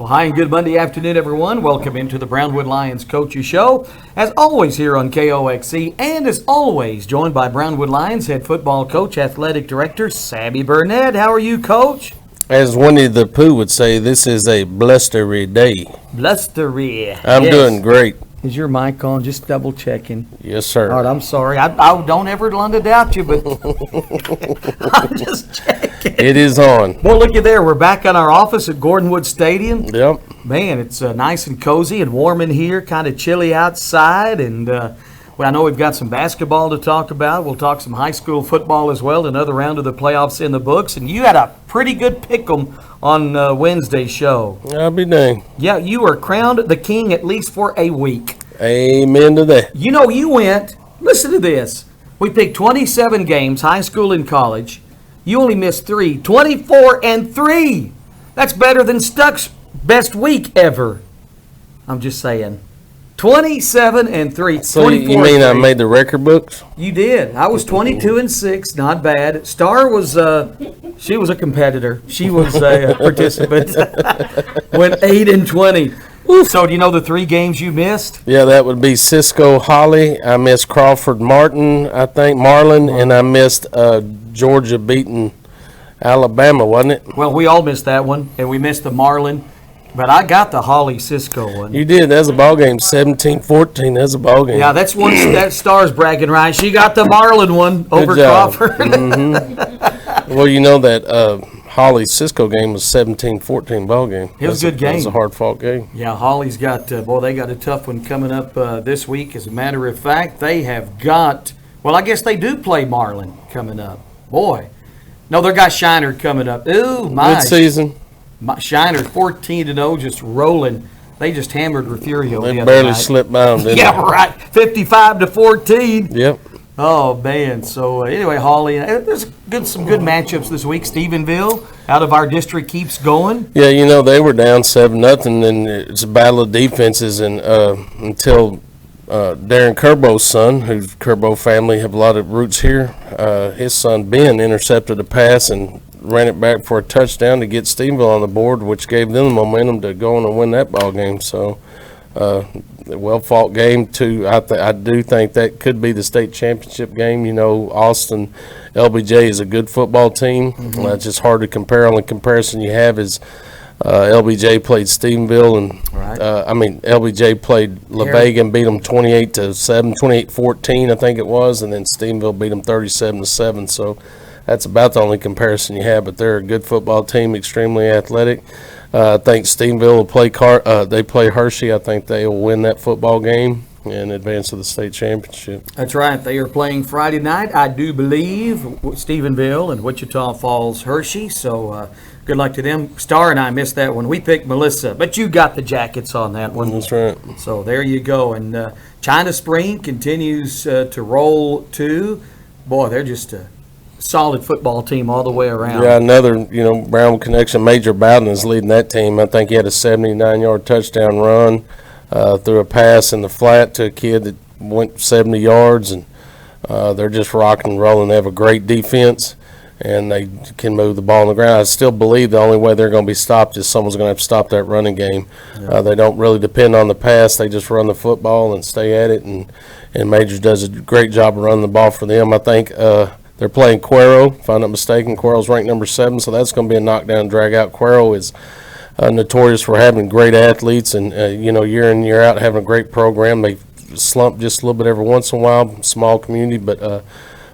Well, hi and good Monday afternoon, everyone. Welcome into the Brownwood Lions Coaches Show. As always here on KOXC, and as always, joined by Brownwood Lions head football coach, athletic director, Sammy Burnett. How are you, Coach? As Winnie the Pooh would say, this is a blustery day. Blustery. I'm doing great. Is your mic on? Just double checking. Yes, sir. All right, I'm sorry. I don't ever want to doubt you, but I'm just checking. It is on. Well, looky there. We're back in our office at Gordonwood Stadium. Yep. Man, it's nice and cozy and warm in here, kind of chilly outside. And well, I know we've got some basketball to talk about. We'll talk some high school football as well. Another round of the playoffs in the books. And you had a pretty good pick'em on Wednesday's show. I'll be dang. Yeah, you were crowned the king at least for a week. Amen to that. You know, you went, listen to this. We picked 27 games, high school and college. You only missed 3, 24-3. That's better than Stuck's best week ever. I'm just saying. 27-3. So you mean I made the record books? You did. I was 22-6, not bad. Star was, she was a competitor. She was a participant. Went 8-20. So do you know the 3 games you missed? Yeah, that would be Cisco Holly. I missed Crawford Martin, I think, Marlin, and I missed Georgia beating Alabama, wasn't it? Well, we all missed that one, and we missed the Marlin. But I got the Holly Cisco one. You did. That's a ball game. 17-14. That's a ball game. Yeah, that's one that Star's bragging right. She got the Marlin one over Crawford. Mm-hmm. Well, you know that Holly Cisco game was 17-14 ball game. It was a good game. It was a hard fought game. Yeah, Holly's got they got a tough one coming up this week. As a matter of fact, they have got. Well, I guess they do play Marlin coming up. Boy, no, they got Shiner coming up. Ooh, my good season. Shiner 14-0, just rolling. They just hammered Refugio. They barely slipped by them, didn't yeah, right. 55-14. Yep. Oh man. So anyway, Holly, there's some good matchups this week. Stephenville out of our district keeps going. Yeah, you know they were down 7-0, and it's a battle of defenses, and until Darren Kerbo's son, whose Kerbo family have a lot of roots here, his son Ben intercepted a pass and ran it back for a touchdown to get Stephenville on the board, which gave them the momentum to go on and win that ball game. So, a well-fought game, too. I do think that could be the state championship game. You know, Austin LBJ is a good football team. Mm-hmm. It's just hard to compare. Only comparison you have is LBJ played Stephenville, and LBJ played La Vega and beat them 28-7, 28-14, I think it was, and then Stephenville beat them 37-7. So that's about the only comparison you have, but they're a good football team, extremely athletic. I think Stephenville will play they play Hershey. I think they will win that football game and advance to the state championship. That's right. They are playing Friday night, I do believe, Stephenville and Wichita Falls Hershey. So good luck to them. Star and I missed that one. We picked Melissa, but you got the Jackets on that one. That's right. So there you go. And China Spring continues to roll too. Boy, they're just solid football team all the way around. Yeah, another, Brownwood connection. Major Bowden is leading that team. I think he had a 79-yard touchdown run through a pass in the flat to a kid that went 70 yards, and they're just rocking and rolling. They have a great defense, and they can move the ball on the ground. I still believe the only way they're going to be stopped is someone's going to have to stop that running game. Yeah. They don't really depend on the pass. They just run the football and stay at it, and Major does a great job of running the ball for them. I think they're playing Cuero, if I'm not mistaken. Cuero's ranked number 7, so that's going to be a knockdown, drag-out. Cuero is notorious for having great athletes and, year in, year out, having a great program. They slump just a little bit every once in a while, small community, but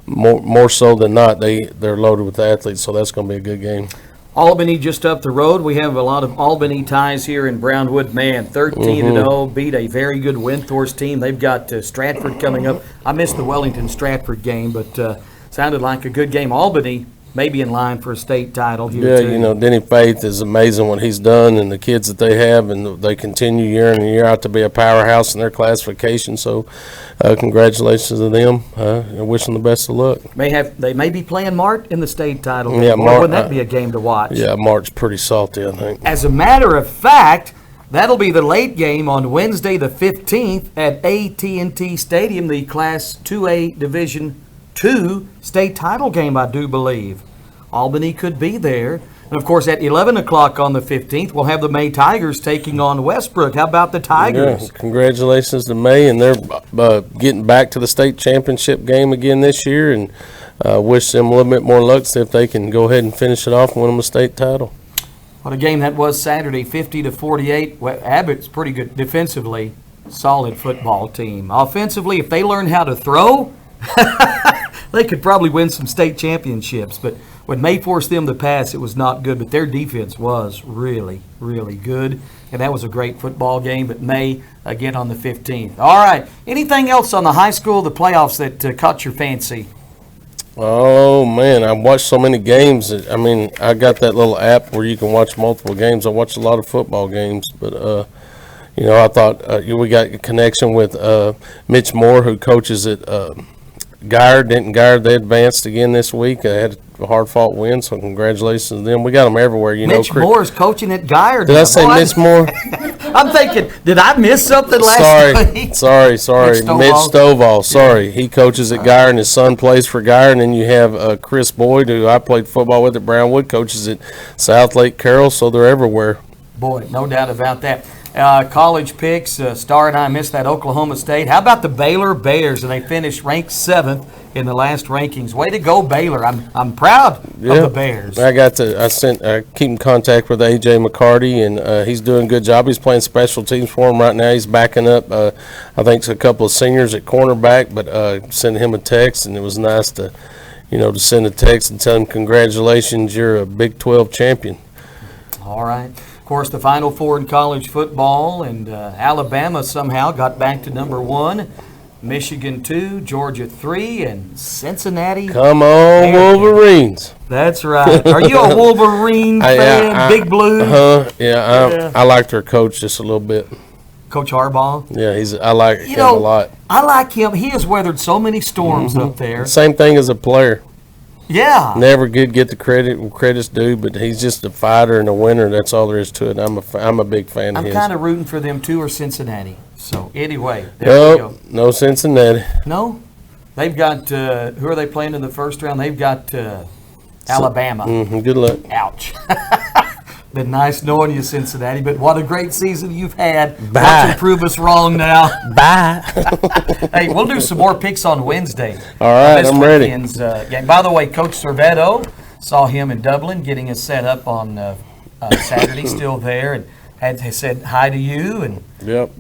more so than not, they're loaded with athletes, so that's going to be a good game. Albany just up the road. We have a lot of Albany ties here in Brownwood. Man, 13-0, beat a very good Windthorst team. They've got Stratford coming up. I missed the Wellington-Stratford game, but sounded like a good game. Albany may be in line for a state title here, too. Yeah, Denny Faith is amazing what he's done and the kids that they have, and they continue year in and year out to be a powerhouse in their classification. So congratulations to them. I wish them the best of luck. They may be playing Mart in the state title. Yeah, Mart, wouldn't that be a game to watch? Yeah, Mart's pretty salty, I think. As a matter of fact, that'll be the late game on Wednesday the 15th at AT&T Stadium, the Class 2A Division II state title game, I do believe. Albany could be there. And, of course, at 11 o'clock on the 15th, we'll have the May Tigers taking on Westbrook. How about the Tigers? Yeah, congratulations to May, and they're getting back to the state championship game again this year, and wish them a little bit more luck, see if they can go ahead and finish it off and win them a state title. What a game that was Saturday, 50-48. Well, Abbott's pretty good defensively, solid football team. Offensively, if they learn how to throw, they could probably win some state championships. But when May forced them to pass, it was not good. But their defense was really, really good. And that was a great football game. But May, again, on the 15th. All right. Anything else on the high school, the playoffs that caught your fancy? Oh, man, I watched so many games. I got that little app where you can watch multiple games. I watched a lot of football games. But, I thought we got a connection with Mitch Moore, who coaches at Guard, Denton Guard. They advanced again this week. They had a hard-fought win, so congratulations to them. We got them everywhere, Mitch Moore is coaching at Guard. Did I say Mitch Moore? I'm thinking, did I miss something last week? Sorry. Mitch Stovall. Sorry. Yeah. He coaches at Guard, and his son plays for Guard. And then you have Chris Boyd, who I played football with at Brownwood, coaches at South Lake Carroll, so they're everywhere. Boy, no doubt about that. College picks, Star and I missed that Oklahoma State. How about the Baylor Bears? And they finished ranked 7th in the last rankings. Way to go, Baylor. I'm proud of the Bears. I keep in contact with A.J. McCarty, and he's doing a good job. He's playing special teams for him right now. He's backing up, I think, a couple of seniors at cornerback, but sending him a text, and it was nice to send a text and tell him, congratulations, you're a Big 12 champion. All right. Of course, the Final Four in college football, and Alabama somehow got back to number 1, Michigan 2, Georgia 3, and Cincinnati. Come on, Wolverines. That's right. Are you a Wolverine fan? Big Blue? I like their coach just a little bit. Coach Harbaugh? Yeah, I like him a lot. I like him. He has weathered so many storms up there. Same thing as a player. Yeah. Never good get the credit when credit's due, but he's just a fighter and a winner. That's all there is to it. I'm a big fan of his. I'm kind of rooting for them too, or Cincinnati. So anyway, there we go. No Cincinnati. No, they've got. Who are they playing in the first round? They've got Alabama. Good luck. Ouch. Been nice knowing you, Cincinnati, but what a great season you've had. Bye. Watch you prove us wrong now. Bye. Hey, we'll do some more picks on Wednesday. All right, I'm ready. Game. By the way, Coach Servetto, saw him in Dublin getting us set up on Saturday, still there, and had said hi to you. And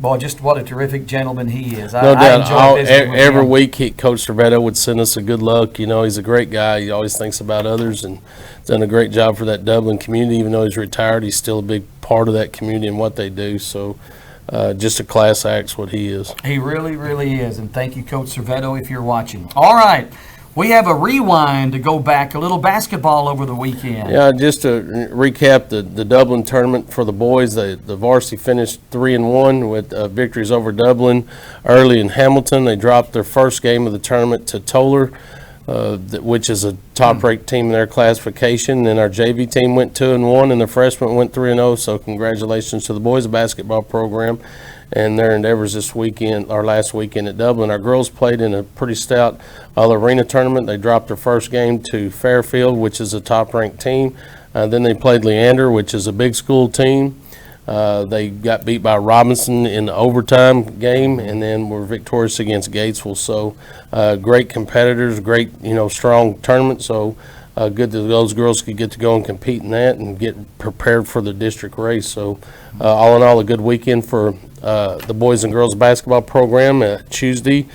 boy, just what a terrific gentleman he is. No doubt. I enjoy visiting with every him. week, Coach Servetto would send us a good luck. He's a great guy. He always thinks about others and done a great job for that Dublin community. Even though he's retired, he's still a big part of that community and what they do. So just a class act's what he is. He really, really is. And thank you, Coach Servetto, if you're watching. All right. We have a rewind to go back, a little basketball over the weekend. Yeah, just to recap the Dublin tournament for the boys, the varsity finished 3-1 with victories over Dublin, Early, and Hamilton. They dropped their first game of the tournament to Toller, which is a top-ranked team in their classification. And our JV team went 2-1, and the freshmen went 3-0. So congratulations to the boys basketball program and their endeavors this weekend, our last weekend at Dublin. Our girls played in a pretty stout all-arena tournament. They dropped their first game to Fairfield, which is a top-ranked team. Then they played Leander, which is a big school team. They got beat by Robinson in the overtime game, and then were victorious against Gatesville. So great competitors, great strong tournament. So good that those girls could get to go and compete in that and get prepared for the district race. So all in all, a good weekend for the boys and girls basketball program. Tuesday,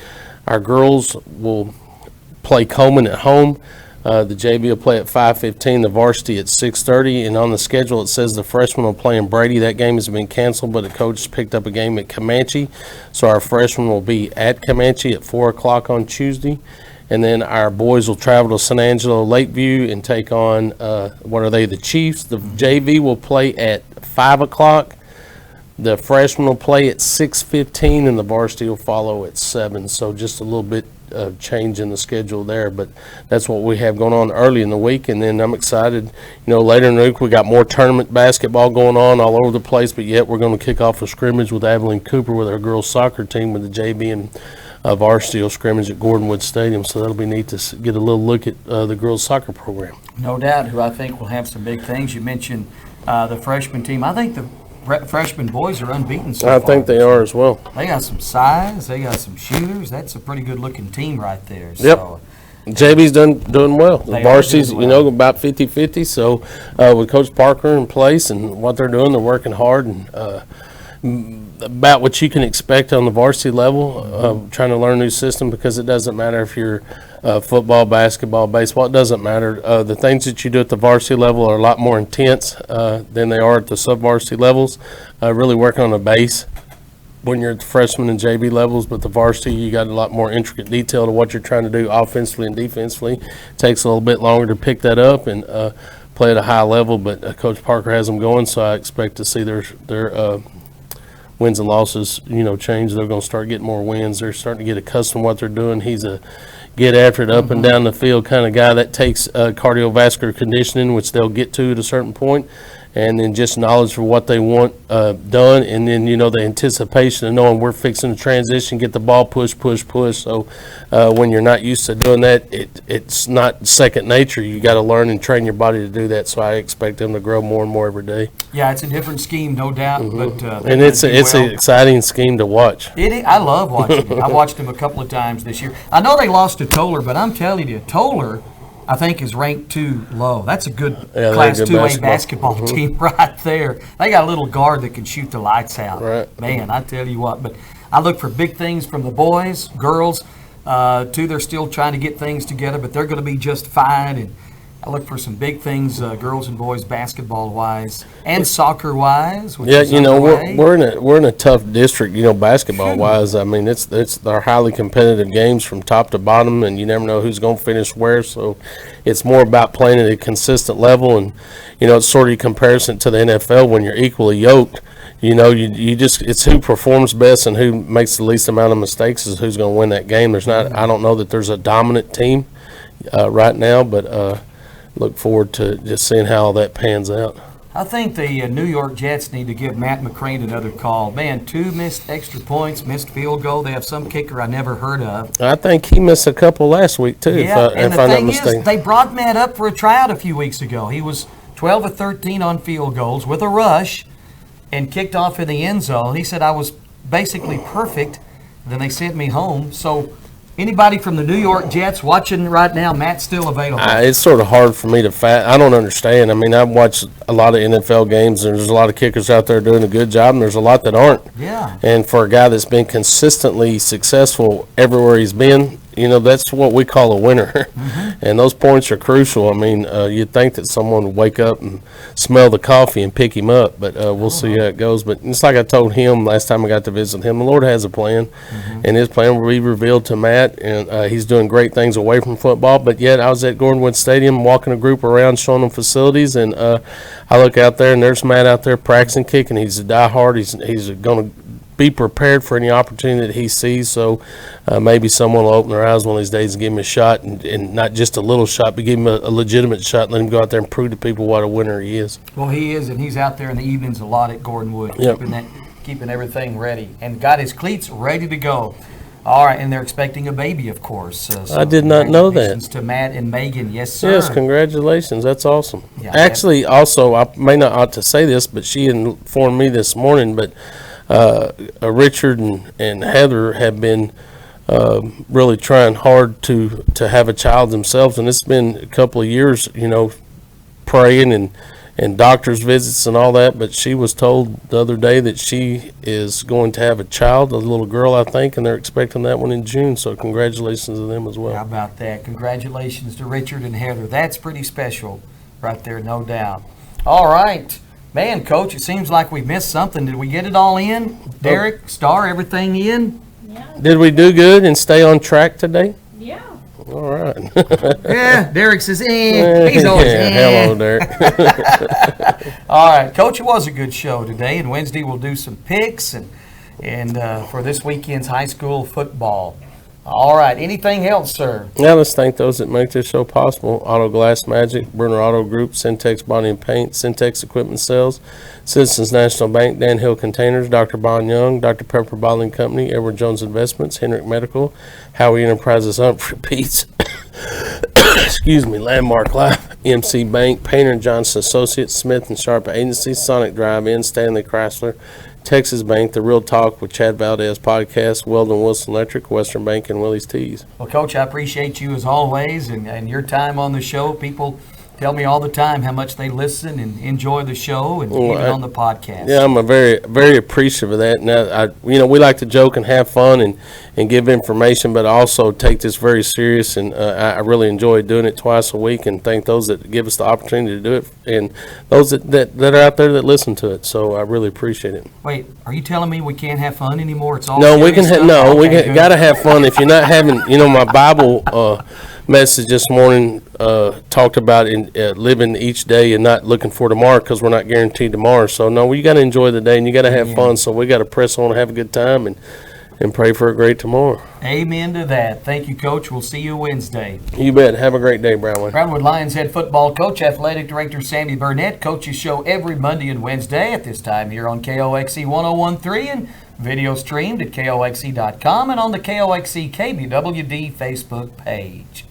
our girls will play Coleman at home. The JV will play at 5:15, the varsity at 6:30, and on the schedule it says the freshmen will play in Brady. That game has been canceled, but the coach picked up a game at Comanche, so our freshmen will be at Comanche at 4 o'clock on Tuesday. And then our boys will travel to San Angelo Lakeview and take on, the Chiefs. The JV will play at 5 o'clock. The freshmen will play at 6:15, and the varsity will follow at 7. So just a little bit of change in the schedule there, but that's what we have going on early in the week. And then I'm excited, later in the week we got more tournament basketball going on all over the place, but yet we're going to kick off a scrimmage with Abilene Cooper with our girls soccer team with the JV and varsity will scrimmage at Gordonwood Stadium, so that'll be neat to get a little look at the girls' soccer program. No doubt, who I think will have some big things. You mentioned the freshman team. I think the freshman boys are unbeaten so far. I think they are as well. They got some size. They got some shooters. That's a pretty good-looking team right there. Yep. So, JV's doing well. The They are varsity's, doing well. about 50-50. So with Coach Parker in place and what they're doing, they're working hard and about what you can expect on the varsity level, trying to learn a new system, because it doesn't matter if you're football, basketball, baseball, it doesn't matter. The things that you do at the varsity level are a lot more intense than they are at the sub-varsity levels. Really working on a base when you're at the freshman and JV levels, but the varsity, you got a lot more intricate detail to what you're trying to do offensively and defensively. It takes a little bit longer to pick that up and play at a high level, but Coach Parker has them going, so I expect to see their wins and losses, change. They're going to start getting more wins. They're starting to get accustomed to what they're doing. He's a get after it up and down the field kind of guy that takes cardiovascular conditioning, which they'll get to at a certain point, and then just knowledge for what they want done, and then the anticipation of knowing we're fixing to transition, get the ball push. So when you're not used to doing that, it's not second nature. You got to learn and train your body to do that. So I expect them to grow more and more every day. yeah, it's a different scheme, no doubt. But And it's an exciting scheme to watch. I love watching it. I watched them a couple of times this year. I know they lost to Toller, but I'm telling you, Toller, I think, is ranked too low. That's a good Class 2A basketball team right there. They got a little guard that can shoot the lights out. Right. Man, I tell you what. But I look for big things from the boys, girls, too. They're still trying to get things together, but they're going to be just fine. And I look for some big things, girls and boys basketball-wise and soccer-wise. Yeah, we're in a tough district, basketball-wise. I mean, it's our highly competitive games from top to bottom, and you never know who's going to finish where. So it's more about playing at a consistent level, and it's sort of a comparison to the NFL when you're equally yoked. You just, it's who performs best and who makes the least amount of mistakes is who's going to win that game. I don't know that there's a dominant team right now, but look forward to just seeing how all that pans out. I think the New York Jets need to give Matt McCrane another call. Man, 2 missed extra points, missed field goal. They have some kicker I never heard of. I think he missed a couple last week, too, Yeah, and if the I'm not thing mistaken. is, they brought Matt up for a tryout a few weeks ago. He was 12 of 13 on field goals with a rush and kicked off in the end zone. He said, I was basically perfect. Then they sent me home. So anybody from the New York Jets watching right now, Matt's still available. It's sort of hard for me to I don't understand. I mean, I've watched a lot of NFL games, and there's a lot of kickers out there doing a good job, and there's a lot that aren't. Yeah. And for a guy that's been consistently successful everywhere he's been, that's what we call a winner. And those points are crucial. I mean, you'd think that someone would wake up and smell the coffee and pick him up, but we'll see how it goes. But it's like I told him last time I got to visit him, the Lord has a plan, and his plan will be revealed to Matt, and he's doing great things away from football. But yet I was at Gordonwood Stadium walking a group around, showing them facilities, and I look out there, and there's Matt out there practicing kicking. He's a diehard. He's going to be prepared for any opportunity that he sees. So maybe someone will open their eyes one of these days and give him a shot, and not just a little shot, but give him a legitimate shot and let him go out there and prove to people what a winner he is. Well, he is, and he's out there in the evenings a lot at Gordonwood, Yep. keeping everything ready, and got his cleats ready to go. All right, and they're expecting a baby, of course. So I did not know that. congratulations to Matt and Megan. Yes, sir. Yes, congratulations. That's awesome. Yeah, Actually, also, I may not ought to say this, but she informed me this morning, but Richard and Heather have been really trying hard to have a child themselves, and it's been a couple of years, praying and doctor's visits and all that, but she was told the other day that she is going to have a child, a little girl, I think, and they're expecting that one in June, so congratulations to them as How well. about that? Congratulations to Richard and Heather. That's pretty special right there, no doubt. All right. Man, Coach, it seems like we missed something. Did we get it all in? Derek, Star, everything in? Yeah. Did we do good and stay on track today? Yeah. All right. Yeah, Derek says, he's always, Hello, Derek. All right, Coach, it was a good show today, and Wednesday we'll do some picks and for this weekend's high school football. All right. Anything else, sir? Now let's thank those that make this show possible. Auto Glass Magic, Bruner Auto Group, Syntex Body and Paint, Syntex Equipment Sales, Citizens National Bank, Dan Hill Containers, Dr. Bon Young, Dr. Pepper Bottling Company, Edward Jones Investments, Henrik Medical, Howie Enterprises Humphrey Pete's, excuse me, Landmark Life, MC Bank, Painter and Johnson Associates, Smith and Sharp Agency, Sonic Drive-In, Stanley Chrysler, Texas Bank, The Real Talk with Chad Valdez Podcast, Weldon Wilson Electric, Western Bank, and Willie's Teas. Well, Coach, I appreciate you as always and your time on the show. People tell me all the time how much they listen and enjoy the show and even on the podcast. Yeah, I'm a very, very appreciative of that. And we like to joke and have fun and give information, but I also take this very serious. And I really enjoy doing it twice a week. And thank those that give us the opportunity to do it, and those that are out there that listen to it. So I really appreciate it. Wait, are you telling me we can't have fun anymore? It's all no, we can. Okay, Got to have fun. If you're not having, my Bible message this morning talked about living each day and not looking for tomorrow, because we're not guaranteed tomorrow. So no, you got to enjoy the day and you got to have fun. So we got to press on and have a good time and pray for a great tomorrow. Amen to that. Thank you, Coach. We'll see you Wednesday. You bet. Have a great day, Brownwood. Brownwood Lions head football coach, athletic director Sammy Burnett, coaches show every Monday and Wednesday at this time here on KOXE 101.3 and video streamed at KOXE.com and on the KOXE KBWD Facebook page.